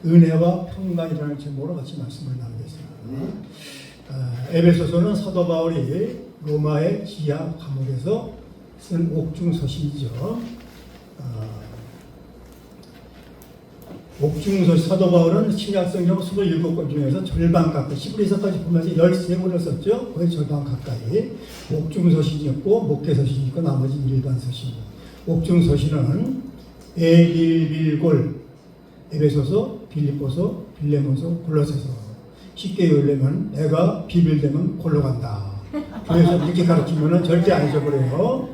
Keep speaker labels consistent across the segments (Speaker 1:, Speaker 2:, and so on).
Speaker 1: 은혜와 평강이라는 제목으로 같이 말씀을 나누겠습니다. 에베소서는 사도 바울이 로마의 지하 감옥에서 쓴 옥중서신이죠. 옥중서신, 사도 바울은 신약성경 27권 중에서 절반 가까이, 히브리서까지 보면서 13권을 썼죠. 거의 절반 가까이. 옥중서신이 있고 목회서신이 있고 나머지 일반서신. 옥중서신은 에빌빌골, 에베소서, 빌립보서, 빌레몬서, 골로새서. 쉽게 열려면 내가 비빌되면 골로 간다. 그래서 이렇게 가르치면 절대 안 잊어버려요.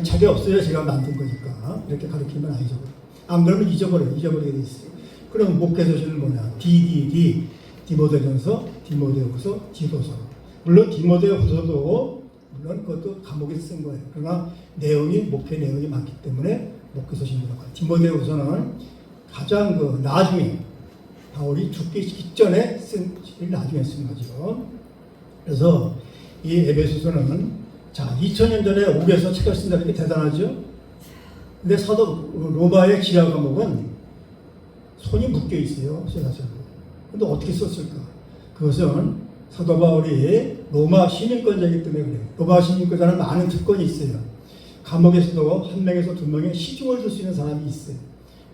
Speaker 1: 자기 없어요. 제가 만든 거니까. 이렇게 가르치면 안 잊어버려요. 안 그러면 잊어버리게 돼 있어요. 그럼 목회서신은 뭐냐? 디모데전서, 디모데후서, 디도서. 물론 디모데후서도 물론 그것도 감옥에서 쓴 거예요. 그러나 내용이 목회 내용이 많기 때문에 목회서신이라고 해요. 디모데후서는 가장 나중에 바울이 죽기 직전에 나중에 쓴 거죠. 그래서 이 에베소서는 2000년 전에 옥에서 책을 쓴다는 게 대단하죠. 근데 사도 로마의 지하 감옥은 손이 묶여 있어요. 쇠사슬로. 근데 어떻게 썼을까? 그것은 사도 바울이 로마 시민권자이기 때문에 그래요. 로마 시민권자는 많은 특권이 있어요. 감옥에서도 한 명에서 두 명의 시중을 줄 수 있는 사람이 있어요.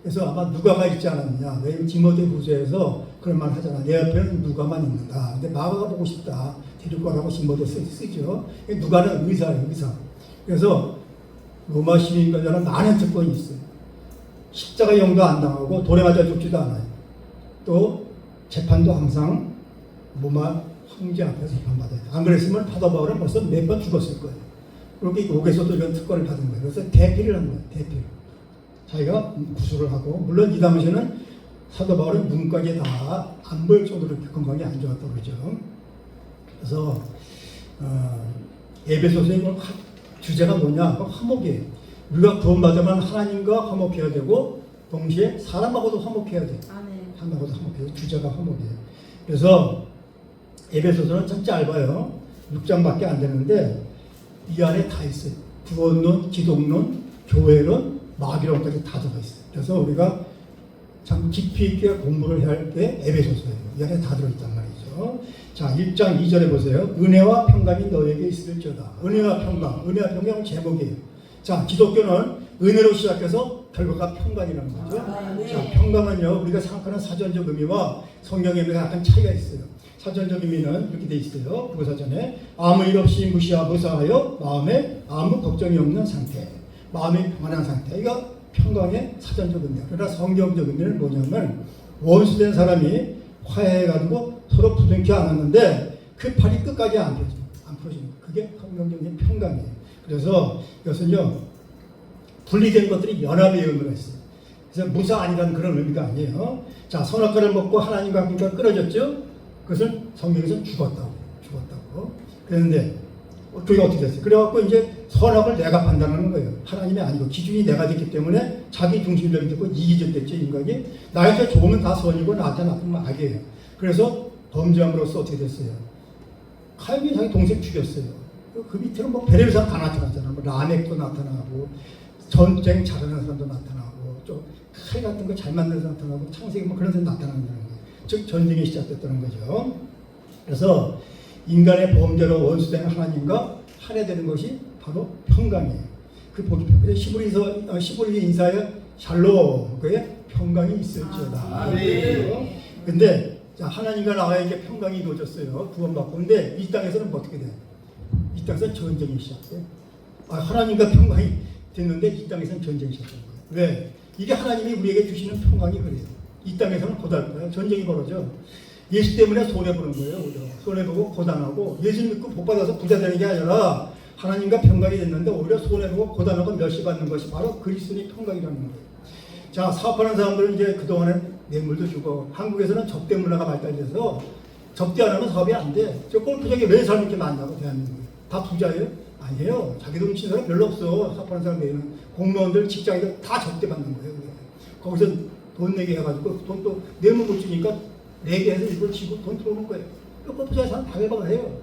Speaker 1: 그래서 아마 누가가 있지 않았느냐. 왜 디모데후서에서 그런 말 하잖아. 내 옆에는 누가만 있는다. 근데 마가가 보고 싶다. 데리고 가라고 디모데 쓰죠. 누가는 의사예요. 의사. 그래서 로마 시민권자는 많은 특권이 있어요. 십자가형도 안 당하고 돌에 맞아 죽지도 않아요. 또 재판도 항상 로마 황제 앞에서 재판받아요. 안 그랬으면 사도 바울은 벌써 몇 번 죽었을 거예요. 그렇게 옥에서도 이런 특권을 받은 거예요. 그래서 대피를 한 거예요. 대피를. 자기가 구술을 하고, 물론 이 당시에는 사도 바울은 눈까지 다 안 보일 정도로 이렇게 건강이 안 좋았다고 그러죠. 그래서 에베소서의 주제가 뭐냐? 화목이에요. 우리가 구원받으면 하나님과 화목해야 되고 동시에 사람하고도 화목해야 돼요. 사람하고도 화목해요. 주제가 화목이에요. 그래서 에베소서는 참 짧아요. 6장밖에 안 되는데 이 안에 다 있어요. 구원론, 기독론, 교회론, 마귀론까지 다 들어있어요. 그래서 우리가 참 깊이 있게 공부를 해야 할 때 에베소서예요. 이 안에 다 들어있단 말이죠. 자, 1장 2절에 보세요. 은혜와 평강이 너에게 있을지어다. 은혜와 평강 제목이에요. 자, 기독교는 은혜로 시작해서 결과가 평강이라는 거죠. 자, 평강은요, 우리가 생각하는 사전적 의미와 성경의 의미가 약간 차이가 있어요. 사전적 의미는 이렇게 돼 있어요. 국어사전에 아무 일 없이 무사하여 마음에 아무 걱정이 없는 상태, 마음이 평안한 상태. 이거 평강의 사전적 의미예요. 그러나 성경적 의미는 뭐냐면 원수된 사람이 화해해가지고 서로 부둥켜 안았는데 그 팔이 끝까지 안 풀어지는 그게 성경적인 평강이에요. 그래서 이것은요, 분리된 것들이 연합의 의미가 있어요. 그래서 무사 아니라는 그런 의미가 아니에요. 자, 선악과를 먹고 하나님과 함께 끊어졌죠? 그것은 성경에서 죽었다고. 그런데 그게 어떻게 됐어요? 그래갖고 이제 선악을 내가 판단하는 거예요. 하나님이 아니고 기준이 내가 됐기 때문에 자기 중심적이 됐고 이기적됐죠, 인간이. 나한테 좋으면 다 선이고 나한테 나쁘면 악이에요. 그래서 범죄함으로써 어떻게 됐어요? 카인이 자기 동생 죽였어요. 그 밑에는 뭐 별의별 사람 다 나타났잖아. 뭐 라멕도 나타나고 전쟁 잘하는 사람도 나타나고 좀 칼 같은 거 잘 만드는 사람 나타나고 창세기 뭐 그런 사람 나타나는 거예요. 즉 전쟁이 시작됐다는 거죠. 그래서 인간의 범죄로 원수된 하나님과 할애되는 것이 바로 평강이에요. 그 보기 평강. 시브리 인사에 샬롬, 그에 평강이 있을지어다. 근데 자, 하나님과 나와에게 평강이 이루어졌어요. 구원받고. 근데 이 땅에서는 뭐 어떻게 돼요? 이 땅에서는 전쟁이 시작돼요. 하나님과 평강이 됐는데 이 땅에서는 전쟁이 시작된 거예요. 왜? 이게 하나님이 우리에게 주시는 평강이 그래요. 이 땅에서는 고달파요. 전쟁이 벌어져. 예수 때문에 손해보는 거예요. 오히려. 손해보고 고단하고 예수 믿고 복받아서 부자 되는 게 아니라 하나님과 평강이 됐는데 오히려 손해보고 고단하고 멸시받는 것이 바로 그리스도의 평강이라는 거예요. 자, 사업하는 사람들은 이제 그동안에 뇌물도 주고, 한국에서는 접대 문화가 발달돼서 접대 안 하면 사업이 안 돼. 저 골프장에 왜 사람 이렇게 많냐고, 대한민국에. 다 부자예요? 아니에요. 자기 돈 치는 사람 별로 없어. 사업하는 사람 외에는. 공무원들, 직장인들 다 접대 받는 거예요. 거기서 돈 내게 해가지고 돈 또 뇌물 못 주니까 내게 해서 일부러 치고 돈 들어오는 거예요. 골프장에 사람 다 외박을 해요.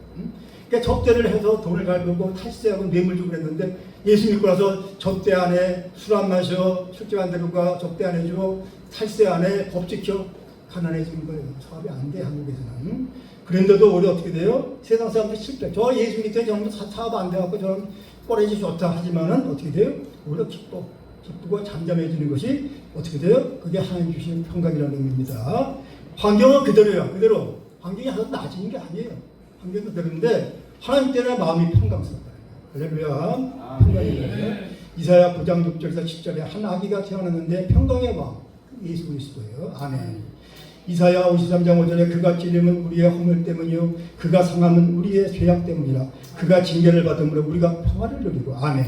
Speaker 1: 그러니까 접대를 해서 돈을 갈고 탈세하고 뇌물 주고 그랬는데 예수 믿고 나서 접대 안에 술 안 마셔, 술집 안 데리고 가, 접대 안 해줘, 탈세 안 해, 법 지켜, 가난해지는 거예요. 사업이 안 돼, 한국에서는. 그런데도 우리 어떻게 돼요? 세상 사람들 실패. 저 예수 믿을 때 저는 사업 안 돼갖고 저는 꼬레지 좋다 하지만은 어떻게 돼요? 오히려 기쁘고 잠잠해지는 것이 어떻게 돼요? 그게 하나님 주시는 평강이라는 의미입니다. 환경은 그대로예요. 그대로. 환경이 하나도 나아지는 게 아니에요. 환경은 그대로인데 하나님 때문에 마음이 평강스럽다. 할렐루야. 평강이에요. 이사야 9장 6절에서 10절에 한 아기가 태어났는데 평강의 왕 예수 그리스도예요. 아멘. 이사야 53장 5절에 그가 찔림은 우리의 허물 때문이요 그가 상함은 우리의 죄악 때문이라 그가 징계를 받음으로 우리가 평화를 누리고 아멘.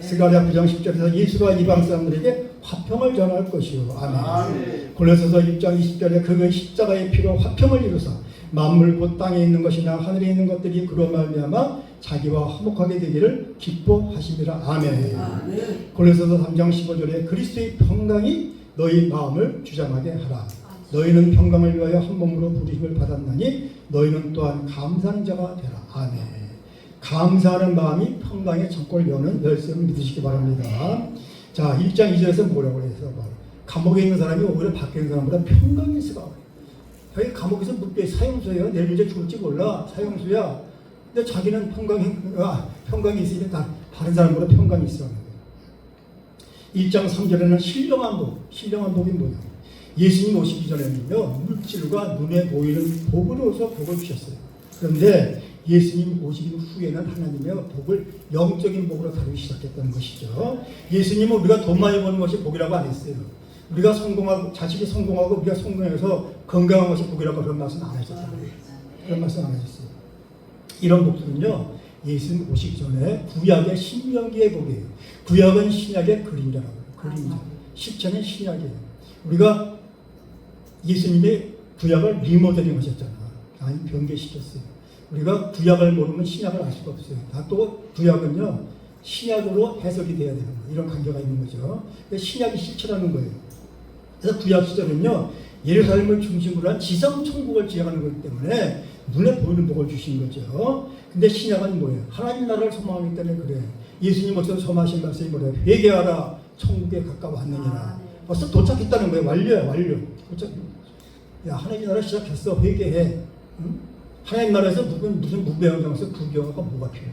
Speaker 1: 스가랴 9장 10절에서 예수가 이방 사람들에게 화평을 전할 것이요 아멘. 골로새서 6장 20절에 그의 십자가의 피로 화평을 이루사 만물 곧 땅에 있는 것이나 하늘에 있는 것들이 그로 말미암아 자기와 화목하게 되기를 기뻐하시리라 아멘. 골로새서 3장 15절에 그리스도의 평강이 너희 마음을 주장하게 하라. 너희는 평강을 위하여 한 몸으로 부르심을 받았나니 너희는 또한 감사하는 자가 되라. 아멘. 감사하는 마음이 평강의 창고를 여는 열쇠를 믿으시기 바랍니다. 자, 1장 2절에서 뭐라고 해서 감옥에 있는 사람이 오히려 밖에 있는 사람보다 평강이 있어가. 자기 감옥에서 묶여 사형수예요. 내일 이제 죽을지 몰라. 사형수야. 근데 자기는 평강이 있으니까 다른 사람보다 평강이 있어. 1장 3절에는 신령한 복이 뭐냐? 예수님 오시기 전에는요 물질과 눈에 보이는 복으로서 복을 주셨어요. 그런데 예수님 오시기 후에는 하나님의 복을 영적인 복으로 다루기 시작했다는 것이죠. 예수님은 우리가 돈 많이 버는 것이 복이라고 안 했어요. 우리가 성공하고 자식이 성공하고 우리가 성공해서 건강한 것이 복이라고 그런 말씀 안 하셨어요. 그런 말씀 안 하셨어요. 이런 복들은요 예수님 오시기 전에 구약의 신명기의 복이에요. 구약은 신약의 그림자라고 해요. 그림자. 십자는 신약이에요. 우리가 예수님이 구약을 리모델링 하셨잖아. 아니 변개시켰어요. 우리가 구약을 모르면 신약을 알 수가 없어요. 또 구약은요 신약으로 해석이 돼야 되는 거예요. 이런 관계가 있는 거죠. 신약이 실체라는 거예요. 그래서 구약 시절은요 예루살렘을 중심으로 한 지상 천국을 지향하는 거기 때문에 눈에 보이는 복을 주신 거죠. 근데 신약은 뭐예요? 하나님 나라를 소망하기 때문에 그래요. 예수님 어서 소망하신 말씀이 뭐래요? 회개하라 천국에 가까워왔느니라. 벌써 도착했다는 거예요. 완료야 완료. 도착. 야 하나님 나라 시작했어. 회개해. 응? 하나님 나라에서 무슨 무배영장에서 구경하고 뭐가 필요해?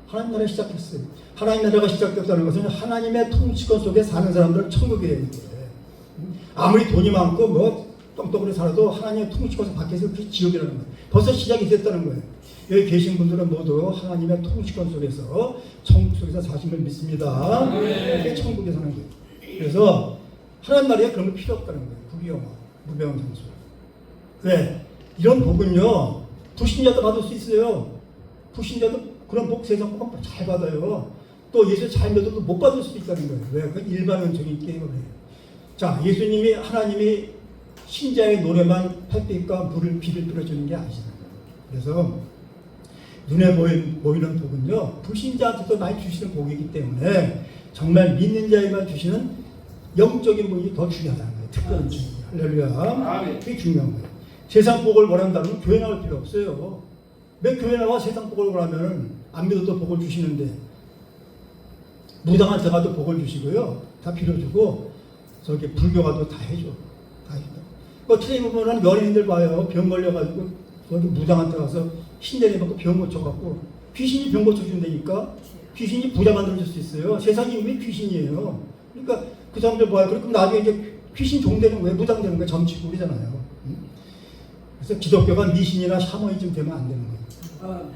Speaker 1: 하나님 나라 시작했어요. 하나님 나라가 시작됐다는 것은 하나님의 통치권 속에 사는 사람들은 천국에 있는 거예요. 아무리 돈이 많고 뭐 똥똥으로 살아도 하나님의 통치권 밖에서 그게 지옥이라는 거예요. 벌써 시작이 됐다는 거예요. 여기 계신 분들은 모두 하나님의 통치권 속에서 천국 속에서 사심을 믿습니다. 그게 천국에 사는 거예요. 그래서 하나님 나라에 그런 거 필요 없다는 거예요. 구경화, 무배영장소. 왜? 이런 복은요 불신자도 받을 수 있어요. 불신자도 그런 복 세상 복 잘 받아요. 또 예수 잘 믿어도 못 받을 수도 있다는 거예요. 왜? 그 일반론적인 게임을 해요. 자, 예수님이 하나님이 신자의 노래만 햇빛과 비를 뿌려주는 게 아니잖아요. 그래서 눈에 보이는 복은요 불신자한테도 많이 주시는 복이기 때문에 정말 믿는 자에만 주시는 영적인 복이 더 중요하다는 거예요. 특별한 중요해요. 할렐루야. 그게 중요한 거예요. 세상 복을 원한다면 교회 나올 필요 없어요. 왜 교회 나와 세상 복을 원하면 안 믿어도 복을 주시는데 무당한테 가도 복을 주시고요. 다 빌어주고 저기 불교 가도 다 해줘. 다 해줘. 뭐 TV에 보면 연예인들 봐요. 병 걸려가지고 저기 무당한테 가서 신대리 받고 병 고쳐갖고 귀신이 병 고쳐준다니까 귀신이 부자 만들어줄 수 있어요. 세상이 왜 귀신이에요. 그러니까 그 사람들 봐요. 그럼 나중에 이제 귀신 종되는 거예요. 무당 되는 거예요. 점치고이잖아요. 그래서 기독교가 미신이나 샤머니즘 되면 안 되는 거예요.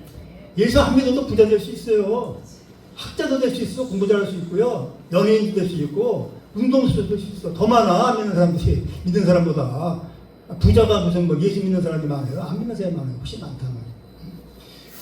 Speaker 1: 예수 안 믿어도 부자 될 수 있어요. 학자도 될 수 있어. 공부 잘할 수 있고요. 연예인도 될 수 있고 운동수도 될 수 있어. 더 많아. 믿는 사람들이 믿는 사람보다. 부자가 무슨 뭐 예수 믿는 사람이 많아요. 안 믿는 사람이 많아요. 훨씬 많단 말이에요.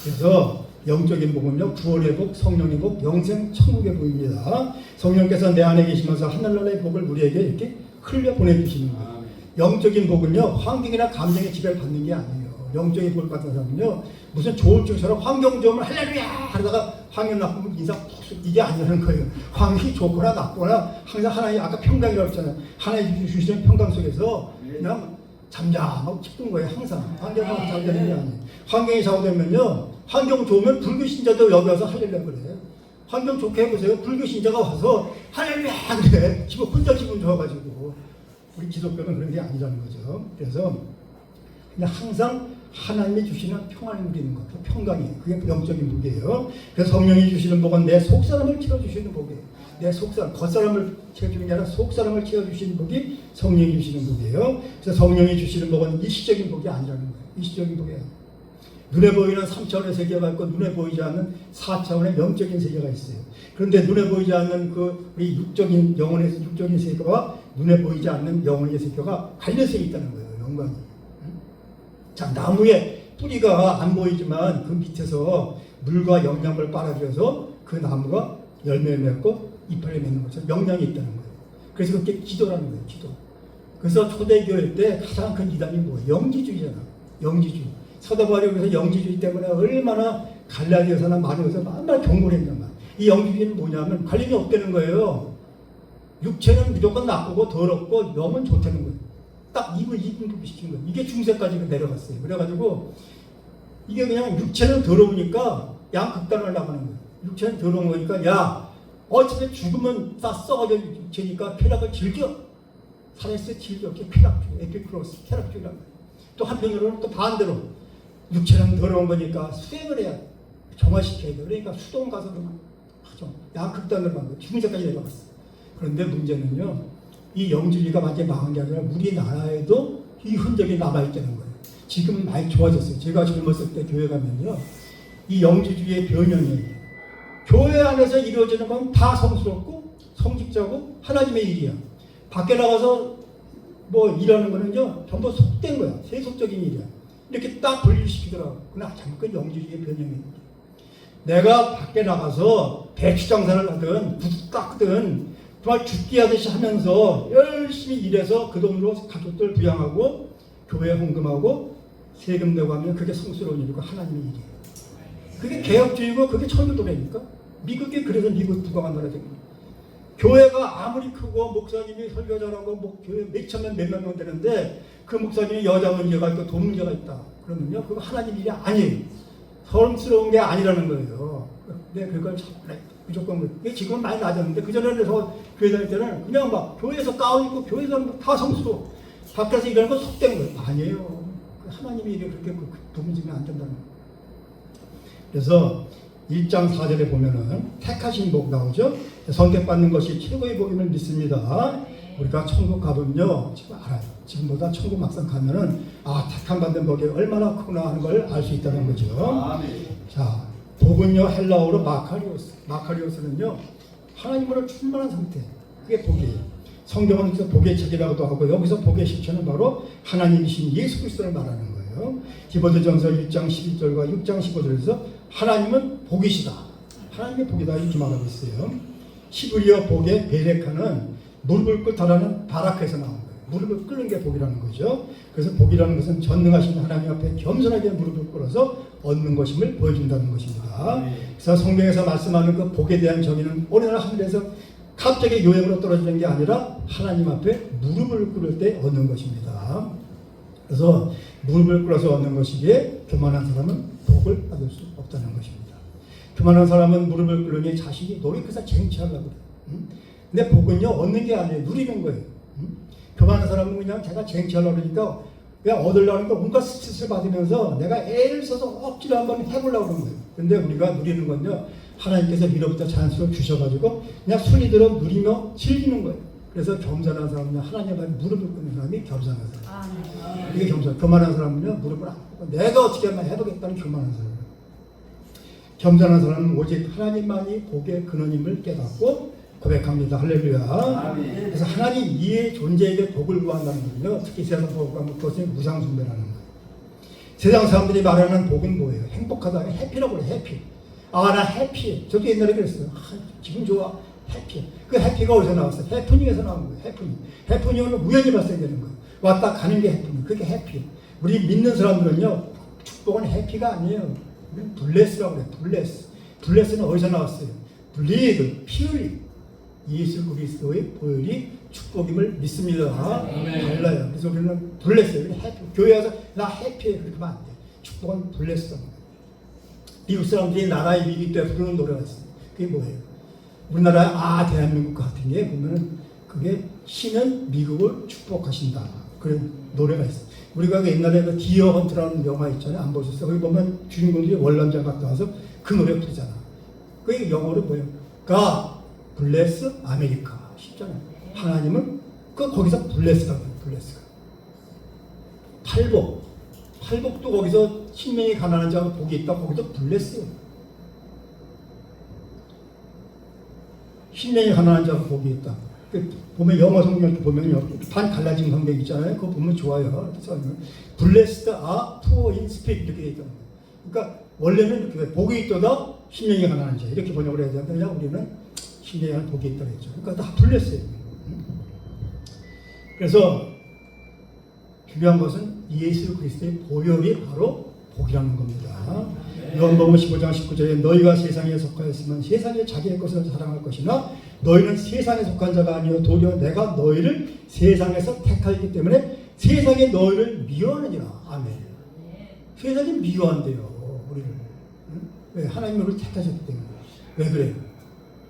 Speaker 1: 그래서 영적인 복은요 구원의 복, 성령의 복, 영생 천국의 복입니다. 성령께서 내 안에 계시면서 하늘나라의 복을 우리에게 이렇게 흘려 보내주시는 거예요. 영적인 복은요 환경이나 감정의 지배를 받는 게 아니에요. 영적인 복을 받는 사람은요 무슨 좋을 줄처럼 환경 좋으면 할렐루야 하다가 환경 나쁘면 인상 푹 이게 아니라는 거예요. 환경이 좋거나 나쁘거나 항상 하나님 아까 평강이라고 했잖아요. 하나님 주시는 평강 속에서 그냥 잠잠하고 기쁜 거예요. 항상 환경하고 잠잠하는 게 아니에요. 환경이 잘되면요 환경 좋으면 불교 신자도 여기 와서 할렐루야 그래요. 환경 좋게 해보세요. 불교 신자가 와서 할렐루야 그래. 혼자 기분 좋아가지고 우리 기독교는 그런 게 아니라는 거죠. 그래서 그냥 항상 하나님이 주시는 평안을 누리는 것, 그 평강이 그게 영적인 복이에요. 그래서 성령이 주시는 복은 내 속사람을 채워주시는 복이에요. 내 속사람, 겉사람을 채워주는 게 아니라 속사람을 채워주시는 복이 성령이 주시는 복이에요. 그래서 성령이 주시는 복은 일시적인 복이 아니라는 거예요. 일시적인 복이에요. 눈에 보이는 3차원의 세계가 있고 눈에 보이지 않는 4차원의 영적인 세계가 있어요. 그런데 눈에 보이지 않는 그 우리 육적인 영혼의 육적인 세계와 눈에 보이지 않는 영혼의 세계가 관련성이 있다는 거예요. 영광이. 자, 나무의 뿌리가 안 보이지만 그 밑에서 물과 영양을 빨아들여서 그 나무가 열매를 맺고 이파리 맺는 것처럼 영양이 있다는 거예요. 그래서 그게 기도라는 거예요. 기도. 그래서 초대교회 때 가장 큰 이단이 뭐예요? 영지주의잖아. 영지주의. 서도바리에서 영지주의 때문에 얼마나 갈라디아서나 마리아서 얼마나 경고를 했냐면 이 영지주의는 뭐냐면 관련이 없다는 거예요. 육체는 무조건 나쁘고 더럽고 영은 좋다는 거예요. 딱 이분시킨 거예요. 이게 중세까지 내려갔어요. 그래가지고 이게 그냥 육체는 더러우니까 양극단을 나가는 거예요. 육체는 더러운 거니까 야 어차피 죽으면 다 썩어져 육체니까 쾌락을 즐겨. 살아있어 즐겨. 쾌락주의, 에피크로스, 쾌락주의라는 거예요. 또 한편으로는 또 반대로 육체는 더러운 거니까 수행을 해야 돼. 정화시켜야 돼. 그러니까 수동 가서도 하죠. 양극단을 만 거예요. 중세까지 내려갔어요. 그런데 문제는요. 이 영지주의가 완전히 망한 게 아니라 우리나라에도 이 흔적이 남아있다는 거예요. 지금 많이 좋아졌어요. 제가 젊었을 때 교회 가면요. 이 영지주의의 변형이 교회 안에서 이루어지는 건 다 성스럽고 성직자고 하나님의 일이야. 밖에 나가서 뭐 일하는 거는요. 전부 속된 거야. 세속적인 일이야. 이렇게 딱 분리시키더라고. 그러나 잠깐 영지주의의 변형이 내가 밖에 나가서 배추 장사를 하든 구두 닦든 정말 죽기 하듯이 하면서 열심히 일해서 그 돈으로 가족들 부양하고 교회 헌금하고 세금 내고 하면 그게 성스러운 일이고 하나님의 일이에요. 그게 개혁주의고 그게 천주교회니까 미국이 그래서 미국 부강한 나라거든요. 교회가 아무리 크고 목사님이 설교 잘하고 뭐 교회 몇천명 몇만 명 되는데 그 목사님이 여자 문제가 있고 돈 문제가 있다. 그러면요 그거 하나님 일이 아니에요. 성스러운 게 아니라는 거예요. 근데 그걸 무조건 이게 지금은 많이 낮았는데 그 전에서 교회 다닐 때는 그냥 막 교회에서 가운 입고 교회에서 다 성스러워. 밖에서 일하는 건 속된 거예요. 아니에요. 하나님이 이렇게 그렇게 부분지면 안 된다는 거예요. 그래서 1장 4절에 보면은 택하신 복 나오죠. 선택받는 것이 최고의 복임을 믿습니다. 우리가 천국 가보면요 지금 알아요. 지금보다 천국 막상 가면은 아 택함 받는 복이 얼마나 크구나 하는 걸 알 수 있다는 거죠. 자 복은요 헬라어로 마카리오스는요 하나님으로 충만한 상태. 그게 복이에요. 성경은 그래서 복의 책이라고도 하고 여기서 복의 실체는 바로 하나님이신 예수 그리스도를 말하는 거예요. 디모데전서 1장 11절과 6장 15절에서 하나님은 복이시다. 하나님의 복이다 이렇게 말하고 있어요. 히브리어 복의 베레카는 무릎을 꿇다라는 바라크에서 나온 거예요. 무릎을 꿇는 게 복이라는 거죠. 그래서 복이라는 것은 전능하신 하나님 앞에 겸손하게 무릎을 꿇어서 얻는 것임을 보여준다는 것입니다. 그래서 성경에서 말씀하는 그 복에 대한 정의는 오늘날 하늘에서 갑자기 요행으로 떨어지는 게 아니라 하나님 앞에 무릎을 꿇을 때 얻는 것입니다. 그래서 무릎을 꿇어서 얻는 것이기에 교만한 사람은 복을 받을 수 없다는 것입니다. 교만한 사람은 무릎을 꿇으니 자신이 노력해서 쟁취하려고 그래요. 근데 복은요 얻는 게 아니에요. 누리는 거예요. 교만한 사람은 그냥 제가 쟁취하려고 그러니까 그냥 얻으려고 뭔가 스트레스를 받으면서 내가 애를 써서 억지로 한번 해보려고 그러는 거예요. 근데 우리가 누리는 건요 하나님께서 미로부터 자연스럽게 주셔가지고 그냥 순리대로 누리며 즐기는 거예요. 그래서 겸손한 사람은요 하나님 앞에 무릎을 꿇는 사람이 겸손한 사람. 이게 겸손. 교만한 사람은요 무릎을 안 꿇고 내가 어떻게 하면 해보겠다는 교만한 사람. 겸손한 사람은 오직 하나님만이 복의 근원임을 깨닫고 고백합니다. 할렐루야. 그래서 하나님 이의 존재에게 복을 구한다는 거예요. 특히 세상 복을 구하면 그것은 무상숭배라는 거예요. 세상 사람들이 말하는 복은 뭐예요? 행복하다. 해피라고 그래. 해피. 아, 나 해피. 저도 옛날에 그랬어요. 아, 기분 좋아. 해피. 그 해피가 어디서 나왔어요? 해프닝에서 나온 거예요. 해프닝. 해프닝은 우연히 발생되는 거예요. 왔다 가는 게 해프닝. 그게 해피. 우리 믿는 사람들은요, 축복은 해피가 아니에요. 블레스라고 그래요. 블레스. 블레스는 어디서 나왔어요? 블리드, 피울리. 예수 그리스도의 보혈이 축복임을 믿습니다. 달라요. 그래서 우리는 블레스예요. 해피. 교회 와서 나 해피해. 그렇게 하면 안 돼. 축복은 블레스입니다. 미국 사람들이 나라의 위기 때 부르는 노래가 있어요. 그게 뭐예요? 우리나라 대한민국 같은 게 보면은 그게 신은 미국을 축복하신다. 그런 노래가 있어요. 우리가 옛날에 그 디어 헌트라는 영화 있잖아요. 안 보셨어요? 거기 보면 주인공들이 월남전 갔다 와서 그 노래 부르잖아. 그게 영어로 뭐예요? God bless America. 쉽잖아요. 하나님은 거기서 블레스라고 해요. 블레스가. 팔복도 거기서 신명이 가난한 자가 복이 있다. 거기도 블레스예요. 신명이 가난한 자가 복이 있다. 보면 영어 성경 보면요, 반 갈라진 성경 있잖아요. 그거 보면 좋아요. 그래서 Blessed are poor in spirit 이렇게 돼 있다는 거예요. 그러니까 원래는 이렇게 복이 있도다 신명이 가난한 자 이렇게 번역을 해야 되는데 그냥 우리는 신명이 가난한 복이 있다 그랬죠. 그러니까 다 블레스예요. 그래서 중요한 것은 예수 그리스도의 보혈이 바로 복이라는 겁니다. 요한복음 15장 19절에 너희가 세상에 속하였으면 세상에 자기의 것을 사랑할 것이나 너희는 세상에 속한 자가 아니요 도리어 내가 너희를 세상에서 택하였기 때문에 세상에 너희를 미워하느니라. 아멘. 세상이 미워한대요 우리를. 왜? 하나님이 우리를 택하셨기 때문에. 왜 그래요?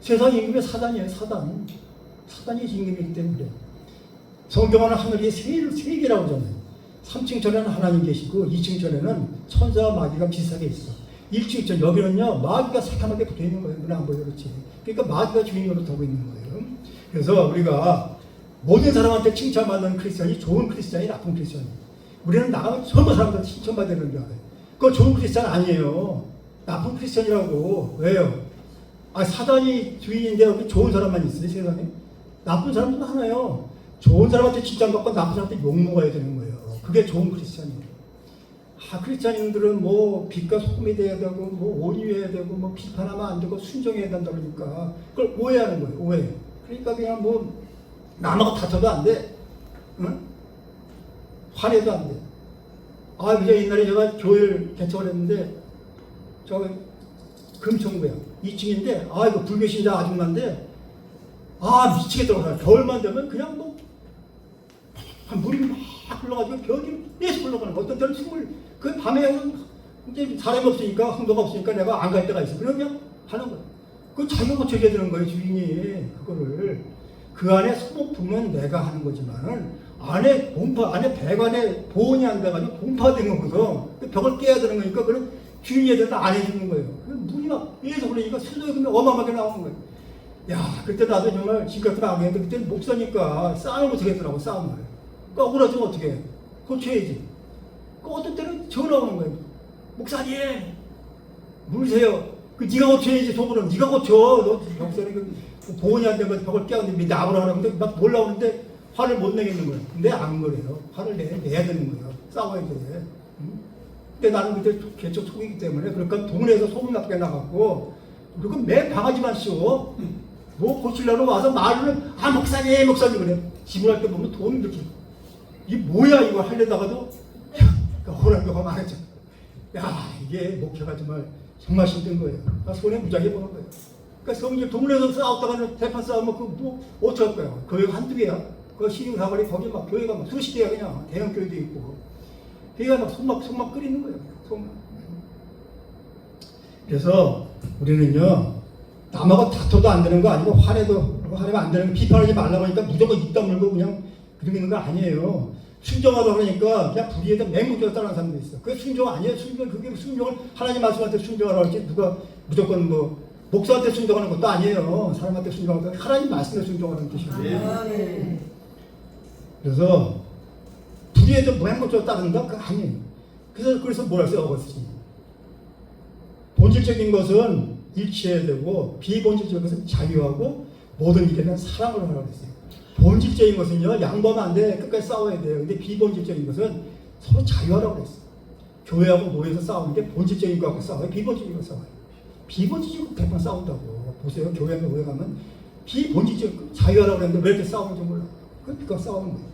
Speaker 1: 세상 임금이 사단이에요. 사단이 임금이기 때문에 그래요. 성경은 하늘이 세 개라고 하잖아요. 3층 전에는 하나님 계시고 2층 전에는 천사와 마귀가 비슷하게 있어. 1층 전 여기는요 마귀가 새카맣게 붙어 있는 거예요. 눈에 안 보여 그렇지. 그러니까 마귀가 주인 노릇하고 있는 거예요. 그래서 우리가 모든 사람한테 칭찬받는 크리스천이 좋은 크리스천이 나쁜 크리스천이. 우리는 나가면 전부 사람들 칭찬받아야 되는 줄 알아요. 그거 좋은 크리스천 아니에요. 나쁜 크리스천이라고. 왜요? 사단이 주인인데 여기 좋은 사람만 있어요 세상에. 나쁜 사람도 하나요. 좋은 사람한테 칭찬받고 나쁜 사람한테 욕먹어야 되는 거예요. 그게 좋은 크리스찬이에요. 크리스찬인들은 뭐 빛과 소금이 돼야 되고 뭐 온유해야 되고 뭐 비판하면 안 되고 순종해야 된다 그러니까 그걸 오해하는 거예요. 오해. 그러니까 그냥 뭐 남하고 다퉈도 안 돼. 응? 화내도 안 돼. 그저 옛날에 제가 교회를 개척을 했는데 저 금천구야. 2층인데 이거 불교신자 아줌마인데 미치겠더라고요. 겨울만 되면 그냥 뭐 물이 막 흘러가지고 벽이 계속 흘러가는 거야. 어떤 때는 그 밤에 이제 사람이 없으니까 흥도가 없으니까 내가 안 갈 때가 있어. 그러면 하는 거야. 그 자기가 고쳐줘야 되는 거예요 주인이. 그거를 그 안에 소모품은 내가 하는 거지만은 안에 배관에 보온이 안 돼가지고 공파된 거거든. 벽을 깨야 되는 거니까 그런 주인이 해야 되는데 안 해주는 거예요. 물이 막 계속 흘러니까 수도에 어마어마하게 나오는 거예요. 그때 나도 정말 지금 같은 안 했는데 그때 목사니까 싸움을 못하겠더라고 싸움을. 억울하지면 어떻게 해? 고쳐야지. 어떤 때는 전화 오는 거예요. 목사님, 물으세요. 네가 고쳐야지. 속으로는 네가 고쳐. 너 목사님 보온이 안 되면 벽을 깨웠는데 나보라 하는데 막 몰라오는데 화를 못 내겠는 거예요. 근데 안 그래요. 화를 내야 되는 거예요. 싸워야 돼. 근데 나는 그때 개척 초기이기 때문에 그러니까 동네에서 소문나게 나갔고 그리고 매 강아지만 씌워. 뭐 고치려고 와서 말을 목사님 그래. 지문할 때 보면 돈 이렇게. 이게 뭐야 이거 하려다가도 호랑이가 말했죠. 이게 목회가 정말 힘든 거예요. 손에 무지하게 보는 거예요. 그러니까 성질 동네에서 싸웠다가는 대판 싸우면 어떻게 할 거야. 교회가 한두 개야. 그 시흥사거리 거기 막 교회가 막 수십 개야 그냥. 대형 교회도 있고. 그러니까 막 속막 끓이는 거예요. 속막. 그래서 우리는요 남하고 다퉈도 안 되는 거 아니고 화내면 안 되는 거 비판하지 말라고 하니까 무조건 입 다물고 그냥 그러는 거 아니에요. 순종하다 그러니까 그냥 불의에다 맹목적으로 따르는 사람도 있어. 그게 순종 아니에요. 그게 순종을 하나님 말씀한테 순종하라고 할지 누가 무조건 뭐 목사한테 순종하는 것도 아니에요. 사람한테 순종하는 것도 하나님 말씀에 순종하는 뜻이에요. 그래서 불의에도 맹목적으로 따른다? 그거 아니에요. 그래서 뭐라 했어요? 어거스틴. 본질적인 것은 일치해야 되고 비본질적인 것은 자유하고 모든 일에는 사랑을 하라고 했어요. 본질적인 것은요 양보하면 안 돼. 끝까지 싸워야 돼요. 근데 비본질적인 것은 서로 자유하라고 그랬어요. 교회하고 모여서 싸우는 게 본질적인 거하고 싸워요. 비본질적인 거 싸워요. 비본질적인 거 대판 싸운다고. 보세요. 교회하고 모여 가면 비본질적인 자유하라고 그랬는데 왜 이렇게 싸우는지 몰라. 그러니까 싸우는 거예요.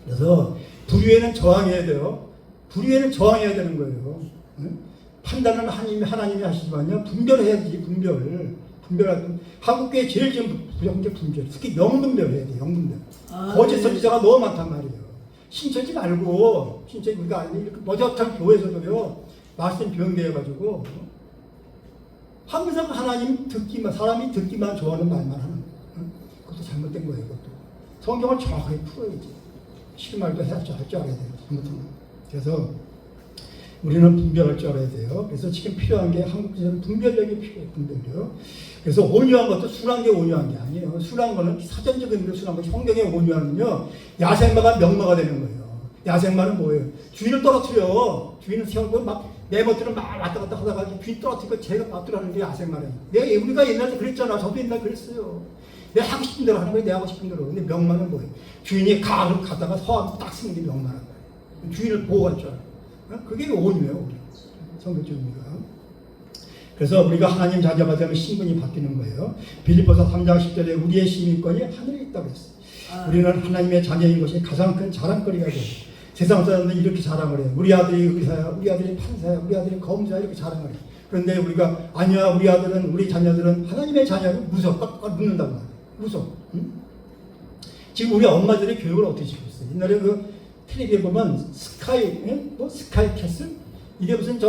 Speaker 1: 그래서 불의에는 저항해야 돼요. 불의에는 저항해야 되는 거예요. 응? 판단은 하나님이 하시지만요 분별해야지. 분별하고 한국교회 제일 좀 부족한 게 분별. 특히 영분별해야 돼. 영분별. 거짓 선지자가 너무 많단 말이에요. 신천지 말고 신천지 우리가 아니 머저탄 교회에서도요 말씀 변개해가지고 항상 사람이 듣기만 좋아하는 말만 하는 거예요. 그것도 잘못된 거예요. 그것도. 성경을 정확하게 풀어야지. 실말도 할 줄 알아야 돼요. 그래서 우리는 분별할 줄 알아야 돼요. 그래서 지금 필요한 게 한국에서는 분별력이 필요해요. 분별력. 그래서 온유한 것도 순한 게 온유한 게 아니에요. 순한 거는 사전적인 의미로 순한 거, 성경의 온유한은요, 야생마가 명마가 되는 거예요. 야생마는 뭐예요? 주인을 떨어뜨려. 주인을 세우고 막 매멋대로 막 왔다 갔다 하다가 주인 떨어뜨리고 제가 빠뜨리는 게 야생마래요. 우리가 옛날에 그랬잖아. 저도 옛날에 그랬어요. 내가 하고 싶은 대로 하는 거예요. 내가 하고 싶은 대로. 근데 명마는 뭐예요? 주인이 가로 갔다가 서하면 딱 쓰는 게 명마란 거예요. 주인을 보호할 줄 알아요. 그게 온유예요. 성격적 의미가. 그래서 우리가 하나님 자녀가 되면 신분이 바뀌는 거예요. 빌립보서 3장 10절에 우리의 시민권이 하늘에 있다고 했어요. 우리는 하나님의 자녀인 것이 가장 큰 자랑거리가 돼요. 세상 사람들은 이렇게 자랑을 해요. 우리 아들이 의사야, 우리 아들이 판사야, 우리 아들이 검사야, 이렇게 자랑을 해요. 그런데 우리가 아니야, 우리 아들은, 우리 자녀들은 하나님의 자녀를 묻는다고 말이에요. 무서워. 응? 지금 우리 엄마들의 교육을 어떻게 시키고 있어요? 옛날에 텔레비에 보면 스카이 캐슬? 이게 무슨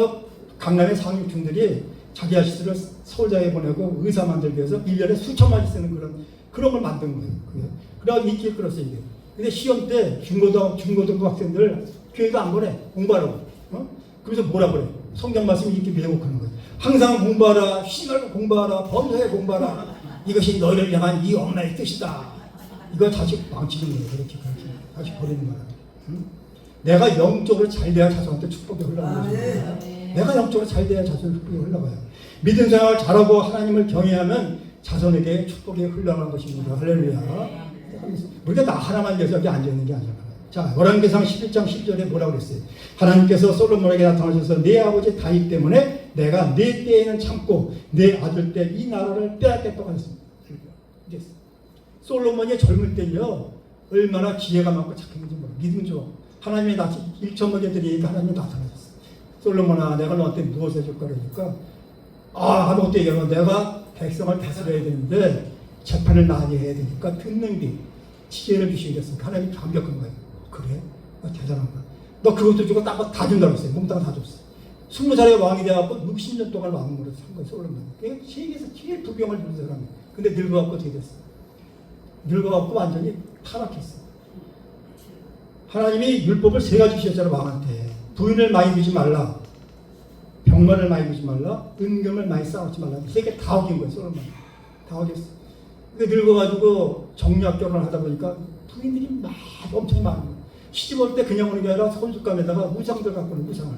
Speaker 1: 강남의 상류층들이 자기 아시들을 서울대에 보내고 의사 만들기 위해서 1년에 수천만씩 쓰는 그런 걸 만든 거예요. 그래서 인기를 끌었어요, 이게. 근데 시험 때 중고등부 학생들 교회도 안 보내. 공부하라고. 그래서 뭐라 그래? 성경 말씀이 이렇게 왜곡하는 거예요. 항상 공부하라, 쉬지 말고 공부하라, 범사에 공부하라. 이것이 너희를 향한 이 엄마의 뜻이다. 이거 자식 망치는 거예요. 그렇게 다시 버리는 거예요. 내가 영적으로 잘 돼야 자손한테 축복이 흘러가는 거예요. 내가 영적으로 잘 돼야 자손의 축복이 흘러가요. 믿음 생활을 잘하고 하나님을 경외하면 자손에게 축복이 흘러가는 것입니다. 할렐루야. 우리가 나 하나만 위해서 여기 앉아있는 게 아니잖아요. 자, 열왕기상 11장 10절에 뭐라고 그랬어요? 하나님께서 솔로몬에게 나타나셔서 내 아버지 다윗 때문에 내가 내 때에는 참고 내 아들 때 이 나라를 빼앗겠다고 하셨습니다. 솔로몬이 젊을 때요, 얼마나 지혜가 많고 착했는지 몰라요. 믿음 좋아. 하나님이 일천번째들이 하나님이 나타나셨어요. 솔로몬아, 내가 너한테 무엇을 해줄까? 그러니까 아무것도 얘기하면 내가 백성을 다스려야 되는데 재판을 많이 해야 되니까 듣는 게 지혜를 주시겠습니까? 하나님이 완벽한 거예요. 그래? 대단한 거야. 너 그것도 주고 딴 거 다 준다고 했어요. 몽땅 다 줬어. 20살에 왕이 돼갖고 60년 동안 왕으로 산 거예요. 솔로몬. 세계에서 제일 부경을 누린 사람이에요. 근데 늙어갖고 어떻게 됐어? 늙어갖고 완전히 타락했어. 하나님이 율법을 3가지 주셨잖아요. 왕한테. 부인을 많이 두지 말라. 병만을 많이 두지 말라. 은금을 많이 쌓아놓지 말라. 3개 다 어긴 거예요. 솔로몬. 다 어겼어. 근데 늙어가지고 정략 결혼을 하다 보니까 부인들이 엄청 많은 거예요. 시집 올 때 그냥 오는 게 아니라 손수감에다가 우상들 갖고 오는 우상을.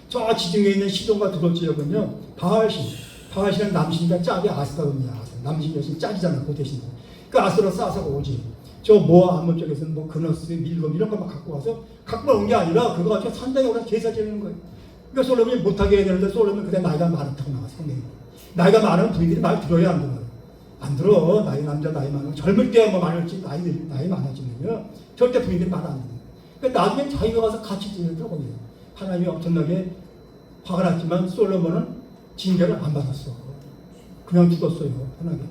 Speaker 1: 저 지중해 있는 시돈과 두로 지역은요, 바알신은 남신과 짝이 아스라거든요. 남신 여신 짝이잖아요. 그 대신. 그 아스라 싸서 오지. 저 모아 한문 쪽에서는 뭐 그너스, 밀검 이런 것만 갖고 와서 갖고 온 게 아니라 그거 가지고 산당에 오라 제사 지내는 거예요. 그러니까 솔로몬이 못하게 해야 되는데 솔로몬 그때 나이가 많다고 나와 성경에. 나이가 많은 부인들이 말 들어야 안 들어요. 안 들어. 남자 나이 많은 젊을 때야 뭐 많을지 나이 많아지면요 절대 부인들이 말 안 들어요. 그러니까 나중에 자기가 가서 같이 지내더라고요. 하나님이 엄청나게 화가 났지만 솔로몬은 징계를 안 받았어. 그냥 죽었어요. 편하게.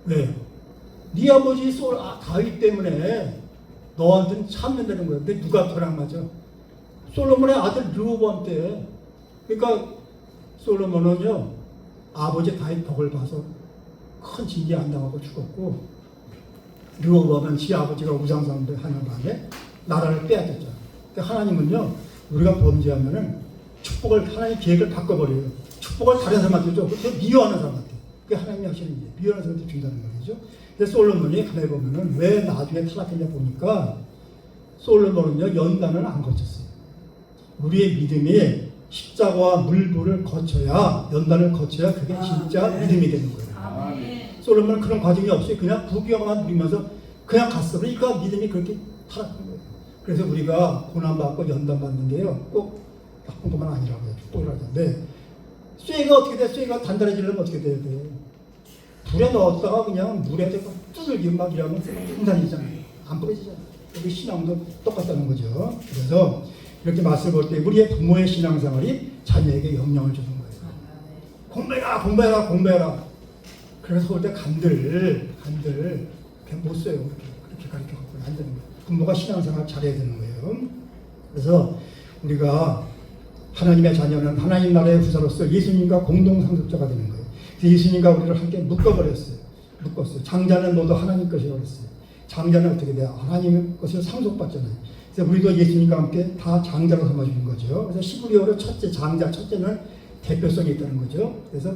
Speaker 1: 왜? 네 아버지 다윗 때문에 너한테는 참는다는 거예요. 근데 누가 저랑 맞아? 솔로몬의 아들 르호보암 때. 그러니까 솔로몬은요 아버지 다윗 덕을 봐서 큰 징계 안 당하고 죽었고, 르호보암은 지 아버지가 우상숭배 하는 바람에 나라를 빼앗겼죠. 그러니까 하나님은요 우리가 범죄하면은 축복을 하나님 계획을 바꿔버려요. 축복을 다른 사람한테 줘. 그 미워하는 사람한테. 그게 하나님이 하시는 일이에요. 미워하는 사람한테 준다는 말이죠. 근데 솔로몬이 가만히 보면은 왜 나중에 타락했냐 보니까 솔로몬은요 연단을 안 거쳤어요. 우리의 믿음이 십자가와 물불을 거쳐야, 연단을 거쳐야 그게 진짜 믿음이 되는 거예요. 솔로몬은 그런 과정이 없이 그냥 부귀영만 누리면서 그냥 갔어. 그러니까 믿음이 그렇게 타락한 거예요. 그래서 우리가 고난받고 연단받는 게요 꼭 나쁜 것만 아니라고 해요. 축복을 하는데 쇠가 어떻게 돼? 쇠가 단단해지려면 어떻게 돼야 돼? 불에 넣었다가 그냥 물에 대고 뚜들기 막 이러면 단단해지잖아요. 안 부러지잖아요. 여기 신앙도 똑같다는 거죠. 그래서 이렇게 말씀을 볼 때 우리의 부모의 신앙생활이 자녀에게 영향을 주는 거예요. 공부해라, 공부해라. 그래서 볼 때 간들 그냥 못 써요. 그렇게 가르쳐갖고는 안 되는 거예요. 부모가 신앙생활 잘해야 되는 거예요. 그래서 우리가 하나님의 자녀는 하나님 나라의 후사로서 예수님과 공동 상속자가 되는 거예요. 그래서 예수님과 우리를 함께 묶었어요. 장자는 너도 하나님 것이라고 했어요. 장자는 어떻게 돼요? 하나님의 것을 상속받잖아요. 그래서 우리도 예수님과 함께 다 장자로 삼아주는 거죠. 그래서 11월의 첫째 장자, 첫째는 대표성이 있다는 거죠. 그래서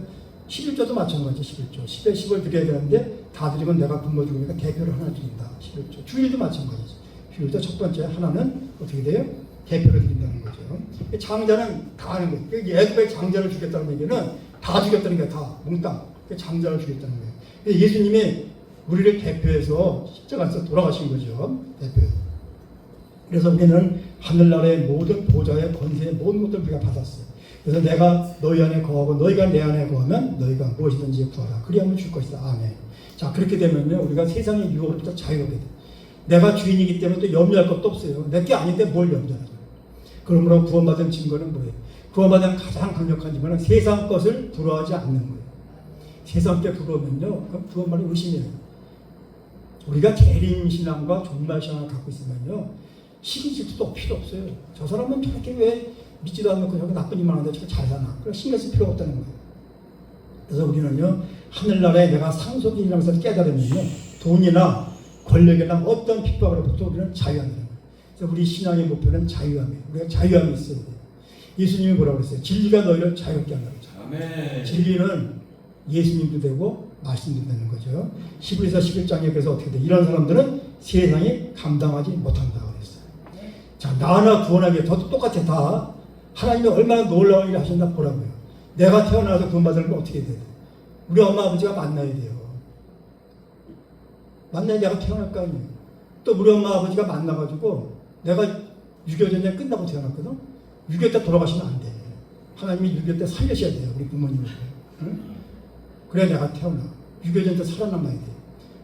Speaker 1: 11조도 마찬가지 11조. 10에 10을 드려야 되는데 다 드리면 내가 굶어 죽으니까 대표를 하나 드린다. 11조. 주일도 마찬가지죠. 주일도 첫 번째 하나는 어떻게 돼요? 대표를 드린다는 거죠. 장자는 다 하는 거예요. 애굽의 장자를 주겠다는 얘기는 다 주겠다는 게 다 몽땅 장자를 주겠다는 거예요. 예수님이 우리를 대표해서 십자가에서 돌아가신 거죠. 대표해서. 그래서 우리는 하늘나라의 모든 보좌의 권세의 모든 것들을 우리가 받았어요. 그래서 내가 너희 안에 거하고 너희가 내 안에 거하면 너희가 무엇이든지 구하라. 그리하면 줄 것이다. 아멘. 자, 그렇게 되면요 우리가 세상의 유혹으로부터 자유하게 돼. 내가 주인이기 때문에 또 염려할 것도 없어요. 내게 아닌데 뭘 염려하냐. 그러므로 구원받은 증거는 뭐예요? 구원받은 가장 강력한 증거는 세상 것을 부러워하지 않는 거예요. 세상 때 부러우면요 그럼 구원받은 의심이에요. 우리가 재림신앙과 종말신앙을 갖고 있으면요 시기질투도 필요 없어요. 저 사람은 저렇게 왜 믿지도 않고 저렇게 나쁜 일만 하는데 저렇게 잘 사나. 그럼 신경 쓸 필요가 없다는 거예요. 그래서 우리는요 하늘나라에 내가 상속인이라는 것을 깨달으면요 돈이나 권력이나 어떤 핍박으로부터 우리는 자유합니다. 그래서 우리 신앙의 목표는 자유함이에요. 우리가 자유함이 있어야 돼요. 예수님이 뭐라고 그랬어요? 진리가 너희를 자유롭게 한다고 했죠. 진리는 예수님도 되고 말씀도 되는 거죠. 11에서 11장에 그래서 어떻게 돼? 이런 사람들은 세상이 감당하지 못한다고 그랬어요. 자, 나나 구원하기 위해 저도 똑같아. 다 하나님이 얼마나 놀라운 일을 하셨나 보라고요. 내가 태어나서 구원받으는 건 어떻게 돼요? 우리 엄마 아버지가 만나야 돼요. 만나야 내가 태어날 거 아니에요. 또 우리 엄마 아버지가 만나가지고 내가 6.25 전쟁 끝나고 태어났거든. 6.25 때 돌아가시면 안 돼. 하나님이 6.25 때 살려셔야 돼요. 우리 부모님을. 응? 그래야 내가 태어나. 6.25 전쟁 때 살아남아야 돼.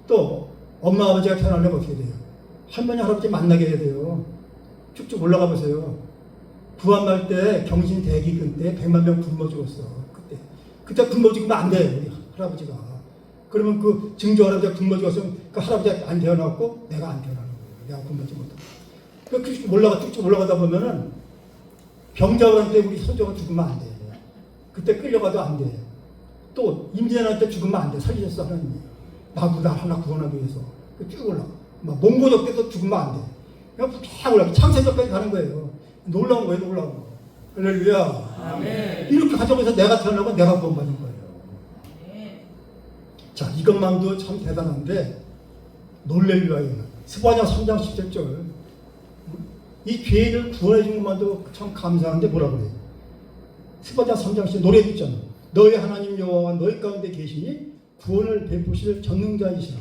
Speaker 1: 또 엄마 아버지가 태어나려면 어떻게 돼요? 할머니 할아버지 만나게 해야 돼요. 쭉쭉 올라가 보세요. 구한말 때 경신 대기근 때 100만 명 굶어 죽었어. 그때 굶어 죽으면 안 돼. 우리 할아버지가. 그러면 그 증조 할아버지가 굶어 죽었으면 그 할아버지가 안 태어났고 내가 안 태어나는 거예요. 내가 굶어 죽었다. 그 쭉쭉 올라가다 보면은 병자호란 때 우리 선조가 죽으면 안 돼. 그때 끌려가도 안 돼. 또 임진왜란 때 죽으면 안 돼. 살리셨어 하나님이. 나도 나 하나 구원하기 위해서. 쭉 올라가. 막 몽고적 때도 죽으면 안 돼. 그냥 쫙 올라가. 창세전까지 가는 거예요. 놀라운 거예요. 놀라운 거. 할렐루야. 아멘. 이렇게 가정에서 내가 태어나고 내가 구원받는 거예요. 자, 이것만도 참 대단한데 놀랄 이유가 있는 스바냐 3장 17절 이 죄인을 구원해 준 것만도 참 감사한데 뭐라 그래요? 스바냐 3장 17절 노래도 있잖아. 너희 하나님 여호와가 너희 가운데 계시니 구원을 베푸실 전능자이시라.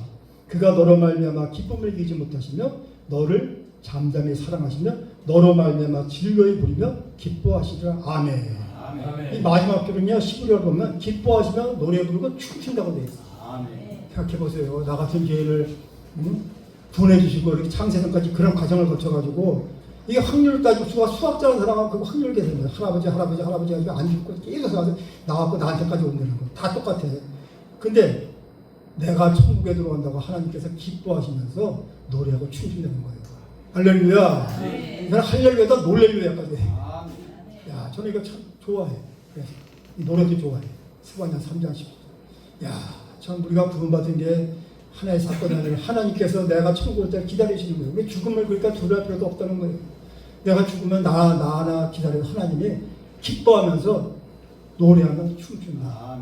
Speaker 1: 그가 너로 말미암아 기쁨을 이기지 못하시며 너를 잠잠히 사랑하시며 너로 말미암아 즐거이 부리며 기뻐하시리라. 아멘. 아멘. 이 마지막 절은요 11절 보면 기뻐하시며 노래 부르고 춤춘다고 되어 있어요. 생각해보세요. 나 같은 죄인을 구원해 주시고 이렇게 창세전까지 그런 과정을 거쳐가지고 이게 확률 따지고 수학자는 사람하고 그 확률 계산해요. 할아버지 가지고 안 죽고 계속 가서 나왔고 나한테까지 온다는 거. 다 똑같아. 근데 내가 천국에 들어간다고 하나님께서 기뻐하시면서 노래하고 춤춘다는 거예요. 할렐루야. 이건 할렐루야다 놀렐루야까지 해. 야, 저는 이거 참 좋아해. 그래서 이 노래도 좋아해. 스바냐 3장 10절. 야, 참 우리가 구원받은 게 하나의 사건이 아니라 하나님께서 내가 천국을 때 기다리시는 거예요. 우리 죽음을 그러니까 두려울 필요도 없다는 거예요. 내가 죽으면 나 하나 기다리는 하나님이 기뻐하면서 노래하며 춤춘다. 야,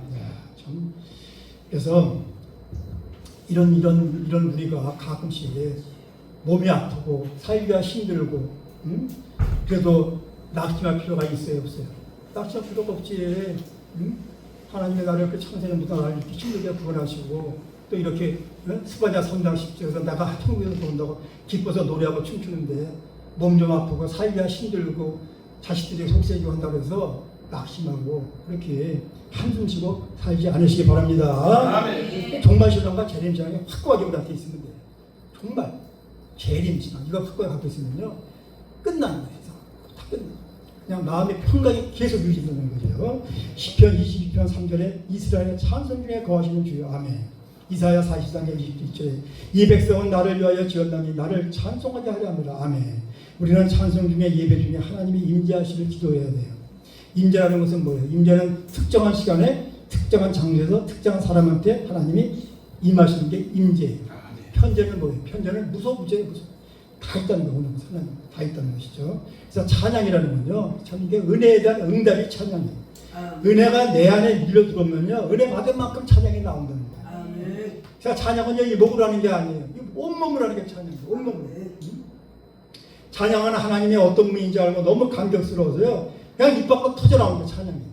Speaker 1: 참. 그래서 이런 우리가 가끔씩 몸이 아프고 살기가 힘들고 그래도 낙심할 필요가 있어요, 없어요? 낙심할 필요가 없지. 하나님이 나를 이렇게 창세전부터 나를 이렇게 힘들게 구원하시고 또 이렇게 스바냐 3장 10절에서 내가 천국에서 들어온다고 기뻐서 노래하고 춤추는데 몸 좀 아프고 살기가 힘들고 자식들이 속세지고 한다고 해서 낙심하고 그렇게 한숨 쉬고 살지 않으시기 바랍니다. 정말 신앙과 재림신앙이 확고하게 우리한테 있으면 돼요. 정말 재림신앙 이거 확고하게 갖고 있으면요 끝나는 거예요. 다 끝나. 그냥 마음의 평강이 계속 유지되는 거죠. 시편 22편 3절에 이스라엘의 찬송 중에 거하시는 주여. 아멘. 이사야 43장 27절에 이 백성은 나를 위하여 지었나니 나를 찬송하게 하려 합니다. 아멘. 우리는 찬송 중에 예배 중에 하나님이 임재하시를 기도해야 돼요. 임재라는 것은 뭐예요? 임재는 특정한 시간에 특정한 장소에서 특정한 사람한테 하나님이 임하시는 게 임재예요. 편재는 뭐예요? 편재는 무소부재 다 있다는 거, 오늘 하나님 다 있다는 것이죠. 그래서 찬양이라는 건요, 참 이게 은혜에 대한 응답이 찬양이에요. 은혜가 내 안에 밀려 들어오면요, 은혜 받은 만큼 찬양이 나온다는 거예요. 그래서 찬양은요, 이 목으로 하는 게 아니에요. 온몸으로 하는 게 찬양이에요. 온몸으로. 찬양은 하나님이 어떤 분인지 알고 너무 감격스러워서요, 그냥 입 밖으로 터져 나오는 게 찬양이에요.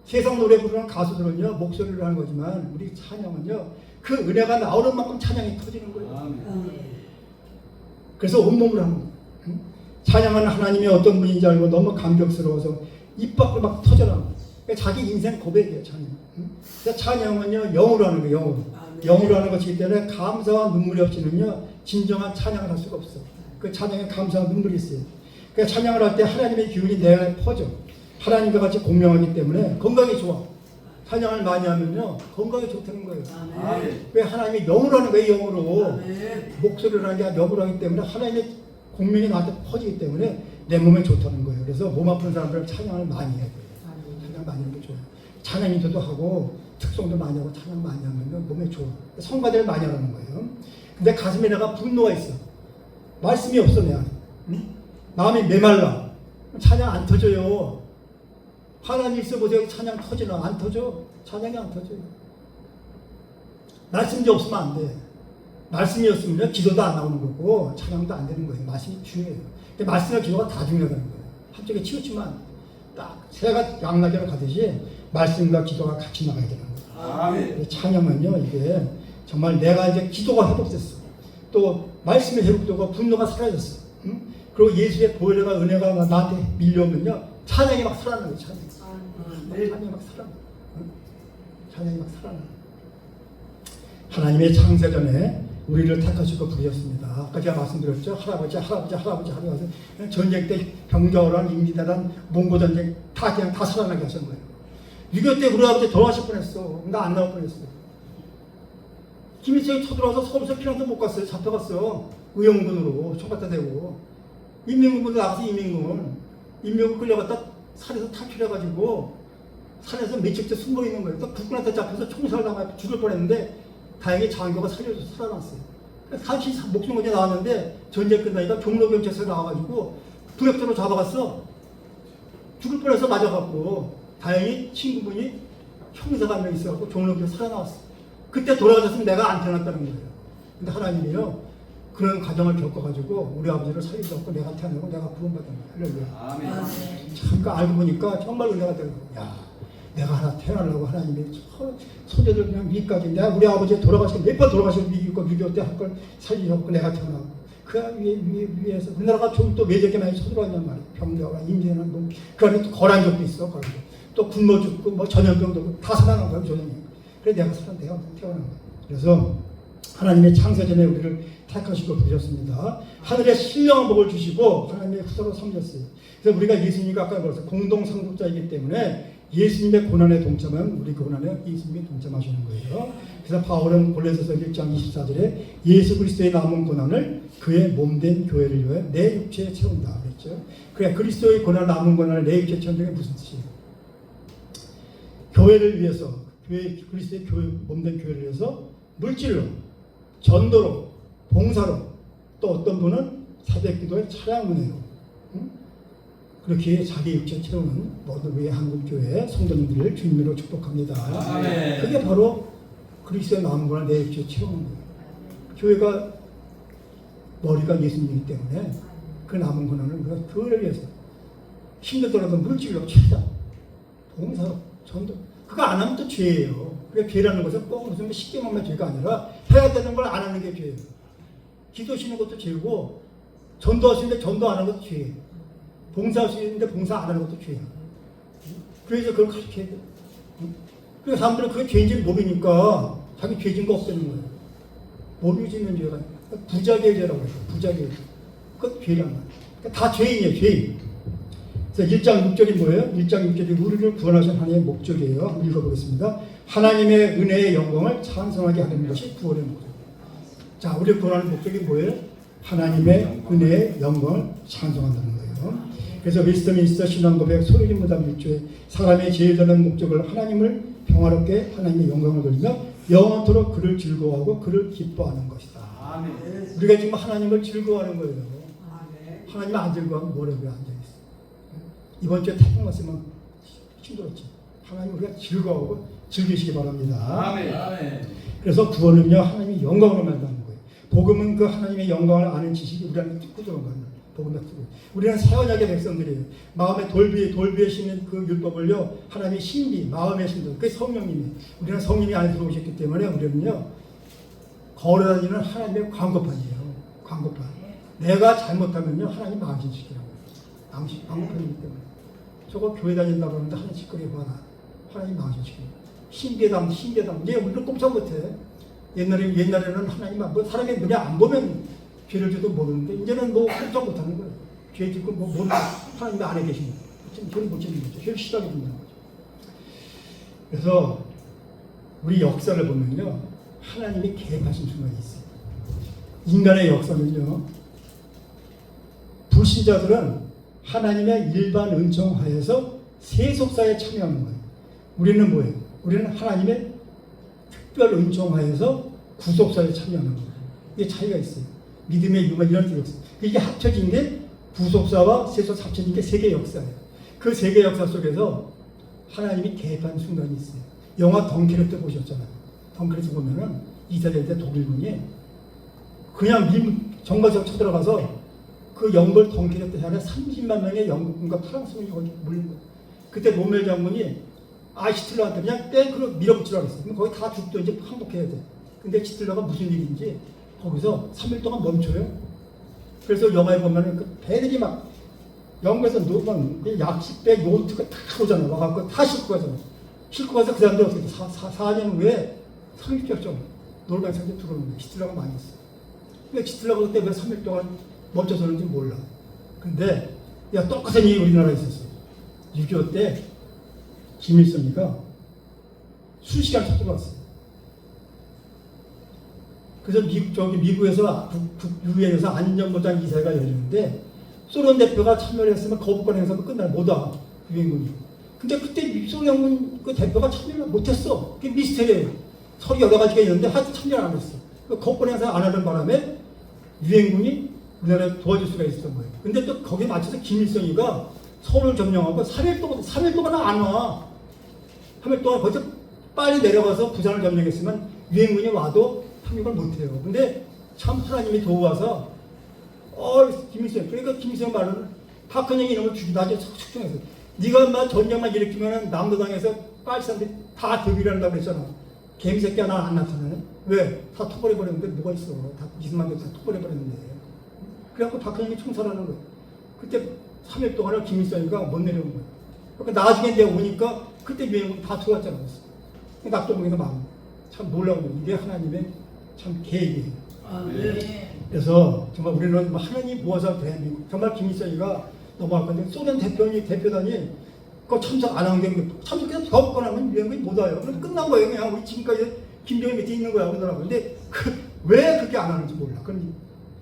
Speaker 1: 세상 노래 부르는 가수들은요, 목소리로 하는 거지만 우리 찬양은요, 그 은혜가 나오는 만큼 찬양이 터지는 거예요. 그래서 온몸으로 하는 거예요. 찬양은 하나님이 어떤 분인지 알고 너무 감격스러워서 입 밖으로 막 터져나오는 거예요. 그러니까 자기 인생 고백이에요, 찬양. 그래서 찬양은요, 영으로 하는 거예요, 영으로. 영으로 하는 것이기 때문에 감사와 눈물이 없이는요, 진정한 찬양을 할 수가 없어요. 그 찬양에 감사와 눈물이 있어요. 그러니까 찬양을 할 때 하나님의 기운이 내 안에 퍼져. 하나님과 같이 공명하기 때문에 건강이 좋아. 찬양을 많이 하면요, 건강이 좋다는 거예요. 왜 하나님이 영으로 하는 거예요, 영으로. 목소리로 하는 게 아니라 영으로 하기 때문에 하나님의 공명이 나한테 퍼지기 때문에 내 몸에 좋다는 거예요. 그래서 몸 아픈 사람들은 찬양을 많이 해야 돼요. 찬양 많이 하는 게 좋아요. 찬양 인도도 하고 특송도 많이 하고 찬양 많이 하면 몸에 좋아. 성가대를 많이 하는 거예요. 근데 가슴에 내가 분노가 있어. 말씀이 없어, 내 안에. 마음이 메말라. 찬양 안 터져요. 하나님 있어 보세요. 찬양 터지나? 안 터져. 찬양이 안 터져요. 말씀이 없으면 안 돼. 말씀이 없으면 기도도 안 나오는 거고 찬양도 안 되는 거예요. 말씀이 중요해요. 근데 말씀과 기도가 다 중요하다는 거예요. 한쪽에 치우치면 딱 새가 양나기로 가듯이 말씀과 기도가 같이 나가야 되는 거예요. 찬양은요, 이게 정말 내가 이제 기도가 회복됐어. 또 말씀의 회복되고 분노가 사라졌어. 그리고 예수의 보혈과 은혜가 나한테 밀려오면요, 찬양이 막 살아나는 거예요. 찬양이 막 살아나. 찬양이 막 살아나. 하나님의 창세전에 우리를 택하시고 부르셨습니다. 아까 제가 말씀드렸죠. 할아버지 전쟁 때 병자호란, 임진왜란, 몽고 전쟁 다 그냥 다 살아나게 하신 거예요. 6.25 때 우리 아버지 돌아가실 뻔했어. 나 안 나올 뻔했어. 김일성이 쳐들어와서 서울서 피난도 못 갔어요. 잡혀갔어. 의용군으로 총 갖다 대고. 인민군도 나가서 인민군 끌려갔다 산에서 탈출해가지고 산에서 며칠째 숨어 있는 거예요. 또 국군한테 잡혀서 총살 당해 죽을 뻔했는데 다행히 장교가 살려줘서 살아났어요. 다시 목숨 건져 나왔는데 전쟁 끝나니까 종로경찰서에 나와가지고 부역자로 잡아갔어. 죽을 뻔해서 맞아갖고 다행히 친구분이 형사가 한 명 있어갖고 종로경찰서 살아나왔어. 그때 돌아가셨으면 내가 안 태어났다는 거예요. 근데 하나님이요, 그런 과정을 겪어가지고 우리 아버지를 살리셨고 내가 태어나고 내가 구원받은 거예요. 할렐루야. 참, 알고 보니까 정말 은혜가 되는 거예요. 야, 내가 하나 태어나려고 하나님이 소재들 그냥 위까지 내가 우리 아버지 돌아가시고 몇 번 돌아가시고 6.25 때 할 걸 살리셨고 내가 태어나고 그 위에서 우리나라가 좀 또 매적게 많이 쳐들어왔단 말이에요. 병자와 임진왜란 뭐, 그 안에 또 거란족도 있어. 또 굶어 죽고 뭐 전염병도 다 살아난 거예요. 전염이. 그래서 내가 태어난 거예요. 그래서 하나님의 창세전에 우리를 택하시고 부르셨습니다. 하늘에 신령한 복을 주시고 하나님의 후사로 섬겼어요. 그래서 우리가 예수님과 아까 말했어요. 공동 상속자이기 때문에 예수님의 고난에 동참하면 우리 고난에 예수님이 동참하시는 거예요. 그래서 바울은 골로새서 1장 24절에 예수 그리스도의 남은 고난을 그의 몸된 교회를 위해 내 육체에 채운다 그랬죠. 그래, 그리스도의 고난 남은 고난을 내 육체에 채운다는 게 무슨 뜻이에요? 교회를 위해서, 그리스도의 교회, 몸된 교회를 위해서 물질로, 전도로, 봉사로, 또 어떤 분은 새벽기도의 찬양 은혜로, 그렇게 자기 육체 채우는 모든 우리 한국교회 성도님들을 주님으로 축복합니다. 아멘. 그게 바로 그리스도의 남은 고난을 내 육체에 채우는 거예요. 교회가 머리가 예수님이기 때문에 그 남은 고난을 우리가 교회를 위해서 힘들더라도 물질로, 최다, 봉사로, 전도. 그거 안 하면 또 죄예요. 그게 죄라는 것은 꼭 무슨 쉽게만 죄가 아니라 해야 되는 걸 안 하는 게 죄예요. 기도하시는 것도 죄고, 전도하시는데 전도 안 하는 것도 죄예요. 봉사하시는데 봉사 안 하는 것도 죄예요. 그래서 그걸 가르쳐야 돼요. 그래서 사람들은 그게 죄인지 모르니까 자기 죄진 거 없다는 거예요. 모르고 짓는 죄가 부자의 죄라고 해요. 부자의 죄. 그것도 죄란 말이에요. 그러니까 다 죄인이에요. 죄인. 그래서 1장 6절이 뭐예요? 1장 6절이 우리를 구원하신 하나님의 목적이에요. 한번 읽어보겠습니다. 하나님의 은혜의 영광을 찬송하게 하는 것이 구원의 목적. 자, 우리를 구원하는 목적이 뭐예요? 하나님의 은혜의 영광을 찬송한다는 거예요. 그래서 웨스트민스터 신앙고백 소리진 무담 1조에 사람의 제일 전한 목적을 하나님을 평화롭게 하나님의 영광을 돌리며 영원토록 그를 즐거워하고 그를 기뻐하는 것이다. 아멘. 우리가 지금 하나님을 즐거워하는 거예요. 아멘. 하나님 안 즐거워하면 뭐라고 앉아있어. 이번 주에 태풍 왔으면 힘들었지. 하나님 우리가 즐거워하고 즐기시기 바랍니다. 아멘. 아멘. 그래서 구원은요 하나님의 영광을 만드는 거예요. 복음은 그 하나님의 영광을 아는 지식이 우리한테 뜯고 들어간 거예요. 복음을 듣고. 우리는 새 언약의 백성들이에요. 마음의 돌비에 심는 그 율법을요 하나님의 신비, 마음의 신도, 그게 성령님이. 우리는 성령이 안에 들어오셨기 때문에 우리는요 걸어다니는 하나님의 광고판이에요. 광고판. 내가 잘못하면요 하나님 망신시키라고. 광고판이기 때문에. 저거 교회 다닌다고 하는데 하나님 짓거리 봐라. 하나님 망신시키고. 신비담. 이제 우리는 꼼짝 못해. 옛날에는 하나님 뭐 사람이 그냥 안 보면 죄를 지도 모르는데 이제는 뭐 꼼짝 못하는 거예요. 죄 짓고 뭐 모르는 하나님 안에 계신 거예요. 지금 죄를 못 짓는 거죠. 죄를 싫어하게 된다는 거죠. 그래서 우리 역사를 보면요 하나님이 개입하신 순간이 있어요. 인간의 역사는요 불신자들은 하나님의 일반 은총 하에서 세속사에 참여하는 거예요. 우리는 뭐예요? 우리는 하나님의 특별 은총 하에서 구속사에 참여하는 거예요. 이게 차이가 있어요. 믿음의 유가 이런 게 있어요. 이게 합쳐진 게 구속사와 세속사 합쳐진 게 세계 역사예요. 그 세계 역사 속에서 하나님이 개입한 순간이 있어요. 영화 덩케르트 보셨잖아요. 덩케르트 보면은 이스라엘 때 독일군이 그냥 정말로 쳐들어가서 그 영벌 덩케르트 안에 30만 명의 영국군과 프랑스군이 거기 물린 거예요. 그때 노멜 장군이 히틀러한테 그냥 탱크로 밀어붙이라고 했어요. 그럼 거기 다 죽도 이제 항복해야 돼. 근데 히틀러가 무슨 일인지 거기서 3일 동안 멈춰요. 그래서 영화에 보면은 그 배들이 막 영국에서 누군 약식배 요트가 다 오잖아. 와갖고 다 싣고 가잖아. 싣고 가서 그 사람들 어떻게 4년 후에 30점 노르망 상대 들어오는 거예요. 히틀러가 많이 했어. 근데 히틀러가 그때 왜 3일 동안 멈춰서는지 몰라. 근데 똑같은 일이 우리나라에 있었어. 6.25 때 김일성이가 수시간 쳐들어왔어요. 그래서 미국에서 유엔에서 안전보장 이사회가 열리는데 소련 대표가 참여를 했으면 거부권 행사가 끝날 못 와. 유엔군이. 근데 그때 소련군 그 대표가 참여를 못했어. 그게 미스테리예요. 서로 여러 가지가 있는데 하여튼 참여를 안 했어. 거부권 행사 안 하는 바람에 유엔군이 우리나라에 도와줄 수가 있었던 거예요. 근데 또 거기에 맞춰서 김일성이가 서울을 점령하고 3일 동안 안 와. 3일 동안 벌써 빨리 내려가서 부산을 점령했으면 유엔군이 와도 상륙을 못해요. 근데 참 하나님이 도와서 김일성. 그러니까 김일성 말은 박근혜 이놈을 죽이다 아주 숙청했어. 네가 막 전쟁만 일으키면 남도당에서 빨리 사람들이 다 대비를 한다고 그랬잖아. 개미새끼 하나 안 나타나네. 왜? 다 토벌해버렸는데 뭐가 있어. 다 20만 명 다 토벌해버렸는데. 그래갖고 박근혜이 총살하는 거예요. 그때 3일 동안을 김일성이가 못 내려온 거예요. 그러니까 나중에 내가 오니까 그때 유행이 다 들어왔잖아. 낙동강에서 막 참 놀라운 거예요. 이게 하나님의 참 계획이에요. 네. 그래서 정말 우리는 하나님 모아서 대한민국 정말 김일성이가 넘어갈 건데 소련 대표단이 그거 참석 안 한 게 참석해서 벽권 하면 유행이 못 와요. 그럼 끝난 거예요. 그냥 우리 지금까지 김정일 밑에 있는 거야. 그러더라고요. 근데 왜 그렇게 안 하는지 몰라. 그건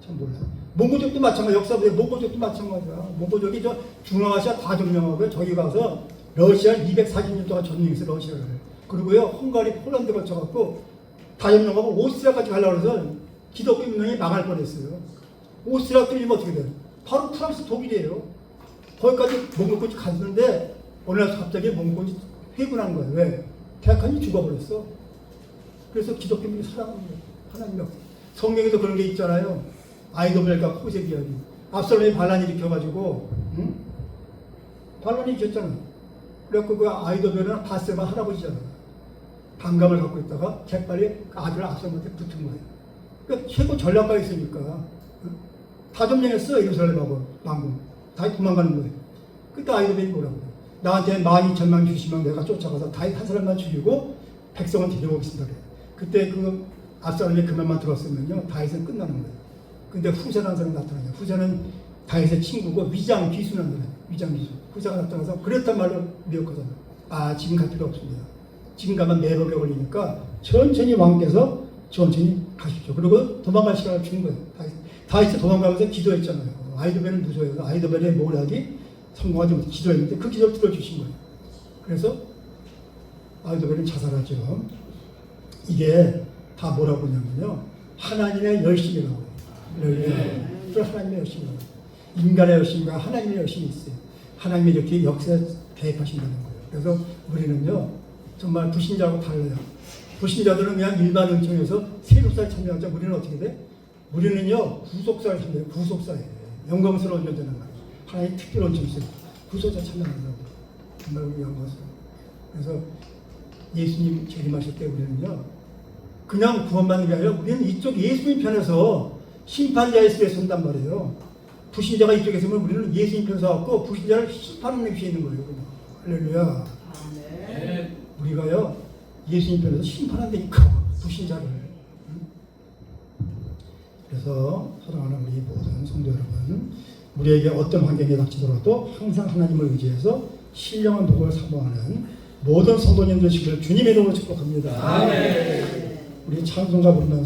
Speaker 1: 참 몰라. 몽고족도 마찬가지, 역사부에 몽고족도 마찬가지야. 몽고족이 저 중앙아시아 다 점령하고요. 저기 가서 러시아 240년 동안 점령했어요. 러시아를. 그리고요, 헝가리, 폴란드 거쳐갖고 다 점령하고 오스트리아까지 가려고 해서 기독교 문명이 망할 뻔했어요. 오스트리아 뚫리면 어떻게 돼요? 바로 프랑스, 독일이에요. 거기까지 몽골까지 갔는데 어느 날 갑자기 몽골이 회군한 거예요. 왜? 대학한이 죽어버렸어. 그래서 기독교민이 살아가는 거예요. 하나님 성경에도 그런 게 있잖아요. 아이도벨과 코색 이야기. 압살롬이 반란 일으켜가지고, 응? 반란 일으켰잖아. 그래갖고 그 아이도벨은 바세바 할아버지잖아. 반감을 갖고 있다가 재빨리 아들 압살롬한테 붙은 거예요. 그러니까 최고 전략가 있으니까. 응? 다 점령했어. 예루살렘하고 망군. 다 도망가는 거예요. 그때 아이도벨이 뭐라고 그래요? 나한테 12,000만 주시면 내가 쫓아가서 다윗 한 사람만 죽이고 백성은 데려오겠습니다. 그래. 그때 그 압살롬이 그 말만 들었으면요. 다윗은 끝나는 거예요. 근데 후세라는 사람이 나타나요. 후세는 다윗의 친구고 위장 귀수라는 거예요. 위장 귀수. 후세가 나타나서 그랬단 말로 미혹하잖아요. 지금 갈 필요 없습니다. 지금 가면 매복에 걸리니까 천천히 왕께서 천천히 가십시오. 그리고 도망갈 시간을 주는 거예요. 다윗이 도망가면서 기도했잖아요. 아이도벨은 무소해서 아이도벨의 모략이 성공하지 못해 기도했는데 그 기도를 들어주신 거예요. 그래서 아이도벨은 자살하죠. 이게 다 뭐라고 하냐면요, 하나님의 열심이라고. 하나님의 열심이라고. 인간의 열심과 하나님의 열심이 있어요. 하나님이 이렇게 역사에 개입하신다는 거예요. 그래서 우리는요, 정말 불신자하고 달라요. 불신자들은 그냥 일반 은총에서 세속사에 참여하자. 우리는 어떻게 돼? 우리는요, 구속사에 참여해요. 구속사에. 영광스러운 존재는 말이에요. 하나님 특별한 은총이 있어요. 구속사에 참여한다고. 정말 우리 영광스러워. 그래서 예수님 재림하실 때 우리는요, 그냥 구원받는 게 아니라 우리는 이쪽 예수님 편에서 심판자의 수에 선단 말이에요. 불신자가 이쪽에 있으면 우리는 예수님 편에 서갖고 불신자를 심판하는 위치에 있는 거예요. 할렐루야.
Speaker 2: 네.
Speaker 1: 우리가요, 예수님 편에서 심판한다니까, 불신자를. 그래서 사랑하는 우리 모든 성도 여러분, 우리에게 어떤 환경이 닥치더라도 항상 하나님을 의지해서 신령한 복을 사모하는 모든 성도님들 되시기를 주님의 이름으로 축복합니다.
Speaker 2: 아멘.
Speaker 1: 우리 찬송가 부르면서